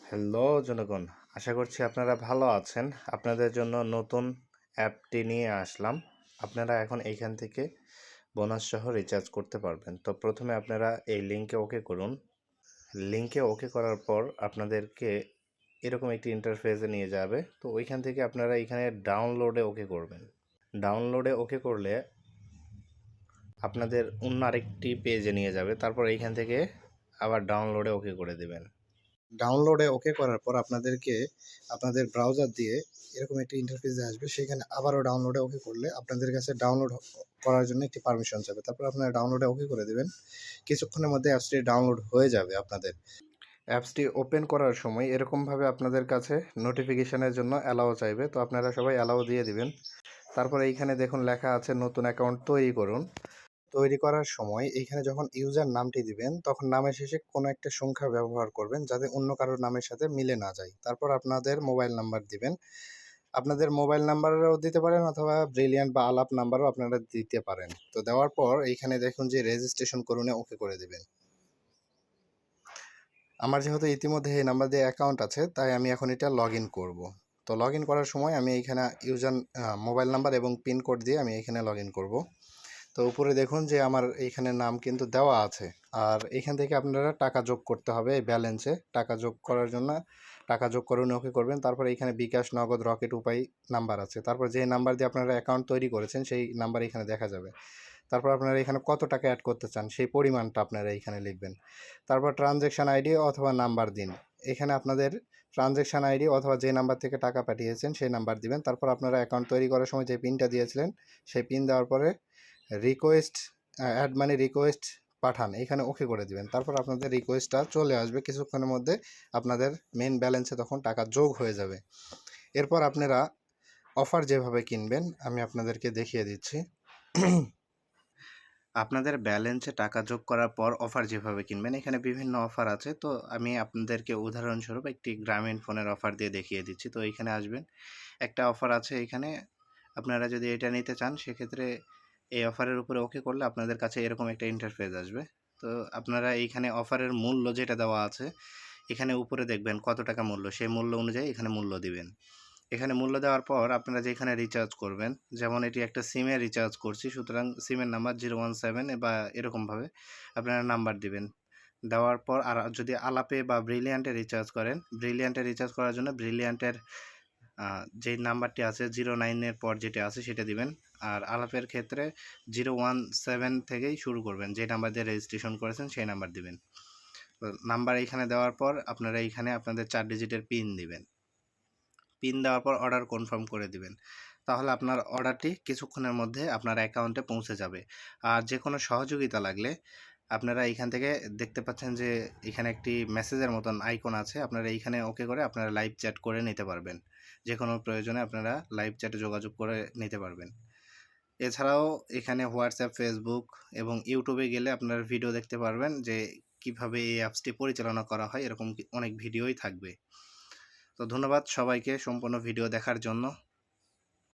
Hello জনগণ, আশা করছি আপনারা ভালো আছেন। আপনাদের জন্য নতুন অ্যাপটি নিয়ে আসলাম। আপনারা এখন এইখান থেকে বোনাস সহ রিচার্জ করতে পারবেন। তো প্রথমে আপনারা এই লিঙ্কে ওকে করুন। লিঙ্কে ওকে করার পর আপনাদেরকে এরকম একটি ইন্টারফেসে নিয়ে যাবে। তো ওইখান থেকে আপনারা এখানে ডাউনলোডে ওকে করবেন। ডাউনলোডে ওকে করলে আপনাদের অন্য আরেকটি পেজে নিয়ে যাবে। তারপর এইখান থেকে আবার ডাউনলোডে ওকে করে দেবেন। ডাউনলোডে ওকে করার পর আপনাদেরকে আপনাদের ব্রাউজার দিয়ে এরকম একটি ইন্টারফেসে আসবে। সেখানে আবারও ডাউনলোডে ওকে করলে আপনাদের কাছে ডাউনলোড করার জন্য একটি পারমিশন যাবে। তারপর আপনারা ডাউনলোডে ওকে করে দেবেন। কিছুক্ষণের মধ্যে অ্যাপসটি ডাউনলোড হয়ে যাবে আপনাদের। অ্যাপসটি ওপেন করার সময় এরকমভাবে আপনাদের কাছে নোটিফিকেশনের জন্য অ্যালাও চাইবে। তো আপনারা সবাই অ্যালাও দিয়ে দিবেন। তারপরে এইখানে দেখুন লেখা আছে নতুন অ্যাকাউন্ট তৈরি করুন। তৈরি করার সময় এইখানে যখন ইউজার নামটি দিবেন তখন নামের শেষে কোনো একটা সংখ্যা ব্যবহার করবেন যাতে অন্য কারোর নামের সাথে মিলে না যায়। তারপর আপনাদের মোবাইল নাম্বার দিবেন। আপনাদের মোবাইল নাম্বারও দিতে পারেন অথবা ব্রিলিয়ান্ট বা আলাপ নাম্বারও আপনারা দিতে পারেন। তো দেওয়ার পর এইখানে দেখুন যে রেজিস্ট্রেশন করুন ওকে করে দেবেন। আমার যেহেতু ইতিমধ্যে এই নাম্বার দিয়ে অ্যাকাউন্ট আছে তাই আমি এখন এটা লগ ইন করবো। তো লগ ইন করার সময় আমি এইখানে ইউজার মোবাইল নাম্বার এবং পিন কোড দিয়ে আমি এখানে লগ ইন করবো। তো উপরে দেখুন যে আমার এইখানে নাম কিন্তু দেওয়া আছে। আর এখান থেকে আপনারা টাকা যোগ করতে হবে এই ব্যালেন্সে। টাকা যোগ করার জন্য টাকা যোগ করুন ওকে করবেন। তারপর এইখানে বিকাশ, নগদ, রকেট, উপায় নাম্বার আছে। তারপর যে নাম্বার দিয়ে আপনারা অ্যাকাউন্ট তৈরি করেছেন সেই নাম্বার এখানে দেখা যাবে। তারপর আপনারা এখানে কত টাকা অ্যাড করতে চান সেই পরিমাণটা আপনারা এইখানে লিখবেন। তারপর ট্রানজ্যাকশান আইডি অথবা নাম্বার দিন। এখানে আপনাদের ট্রানজ্যাকশান আইডি অথবা যে নাম্বার থেকে টাকা পাঠিয়েছেন সেই নাম্বার দিবেন। তারপর আপনারা অ্যাকাউন্ট তৈরি করার সময় যে পিনটা দিয়েছিলেন সেই পিন দেওয়ার পরে রিকোয়েস্ট অ্যাড মানি রিকোয়েস্ট পাঠান এখানে ওকে করে দিবেন। তারপর আপনাদের রিকোয়েস্টটা চলে আসবে। কিছুক্ষণের মধ্যে আপনাদের মেন ব্যালেন্সে তখন টাকা যোগ হয়ে যাবে। এরপর আপনারা অফার যেভাবে কিনবেন আমি আপনাদেরকে দেখিয়ে দিচ্ছি। আপনাদের ব্যালেন্সে টাকা যোগ করার পর অফার যেভাবে কিনবেন এখানে বিভিন্ন অফার আছে। তো আমি আপনাদেরকে উদাহরণস্বরূপ একটি গ্রামীণ ফোনের অফার দিয়ে দেখিয়ে দিচ্ছি। তো এইখানে আসবেন, একটা অফার আছে এখানে। আপনারা যদি এটা নিতে চান সেক্ষেত্রে এই অফারের উপরে ওকে করলে আপনাদের কাছে এরকম একটা ইন্টারফেস আসবে। তো আপনারা এইখানে অফারের মূল্য যেটা দেওয়া আছে এখানে উপরে দেখবেন কত টাকা মূল্য, সেই মূল্য অনুযায়ী এখানে মূল্য দিবেন। এখানে মূল্য দেওয়ার পর আপনারা যেখানে রিচার্জ করবেন, যেমন এটি একটা সিমে রিচার্জ করছি, সুতরাং সিমের নাম্বার 017 বা এরকমভাবে আপনারা নাম্বার দিবেন। দেওয়ার পর আর যদি আলাপে বা ব্রিলিয়ান্টে রিচার্জ করেন, ব্রিলিয়ান্টে রিচার্জ করার জন্য ব্রিলিয়ান্টের যে নাম্বারটি আছে 09-এর পর যেটা আছে সেটা দিবেন। আর আলাপের ক্ষেত্রে 017 থেকেই শুরু করবেন, যে নাম্বার দিয়ে রেজিস্ট্রেশন করেছেন সেই নাম্বার দিবেন। তো নাম্বার এইখানে দেওয়ার পর আপনারা এইখানে আপনাদের 4 ডিজিটের পিন দিবেন। পিন দেওয়ার পর অর্ডার কনফার্ম করে দিবেন। তাহলে আপনার অর্ডারটি কিছুক্ষণের মধ্যে আপনার অ্যাকাউন্টে পৌঁছে যাবে। আর যে কোনো সহযোগিতা লাগলে আপনারা এইখান থেকে দেখতে পাচ্ছেন যে এখানে একটি মেসেজের মতন আইকন আছে, আপনারা এইখানে ওকে করে আপনারা লাইভ চ্যাট করে নিতে পারবেন। যে কোনো প্রয়োজনে আপনারা লাইভ চ্যাটে যোগাযোগ করে নিতে পারবেন। এছাড়াও এখানে হোয়াটসঅ্যাপ, ফেসবুক এবং ইউটিউবে গেলে আপনারা ভিডিও দেখতে পারবেন যে কিভাবে এই অ্যাপসটি পরিচালনা করা হয়, এরকম অনেক ভিডিওই থাকবে। তো ধন্যবাদ সবাইকে সম্পূর্ণ ভিডিও দেখার জন্য।